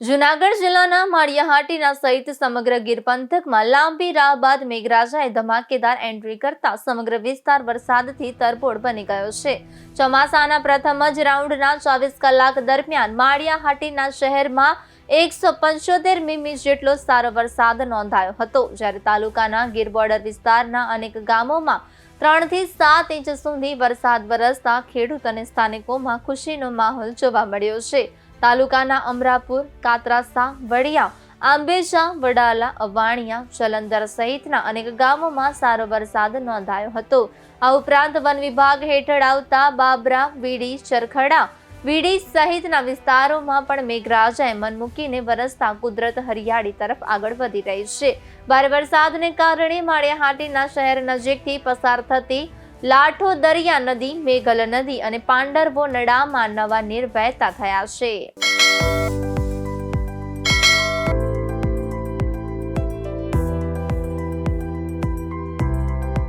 જૂનાગઢ જિલ્લાના માળિયાહાટીના સહિત સમગ્ર ગીર પંથકમાં લાંબી રાહ બાદ મેઘરાજાએ ધમાકેદાર એન્ટ્રી કરતા સમગ્ર વિસ્તાર વરસાદથી તરબોળ બની ગયો છે. ચોમાસાના પ્રથમ જ રાઉન્ડના 24 કલાક દરમિયાન માળિયાહાટીના શહેરમાં 175 મીમી જેટલો સારો વરસાદ નોંધાયો હતો, જ્યારે તાલુકાના ગીર બોર્ડર વિસ્તારના અનેક ગામોમાં 3 થી 7 ઇંચ સુધી વરસાદ વરસતા ખેડૂત અને સ્થાનિકોમાં ખુશીનો માહોલ જોવા મળ્યો છે. તાલુકાના અમરાપુર, કાતરાસા, વડિયા, આંબેજા, વડાલા, અવાણિયા, જલંધર સહિતના અનેક ગામોમાં સારો વરસાદ નોંધાયો હતો. આ ઉપરાંત વન વિભાગ હેઠળ આવતા બાબરા, વીડી, ચરખડા, વીડી સહિતના વિસ્તારોમાં પણ મેઘરાજાએ મન મૂકીને વરસતા કુદરત હરિયાળી તરફ આગળ વધી રહી છે. ભારે વરસાદને કારણે માળિયાહાટીના શહેર નજીકથી પસાર થતી લાઠો દરિયા નદી, મેઘલ નદી અને પાંડરવો નડામાં નવા નીર વહેતા થયા છે.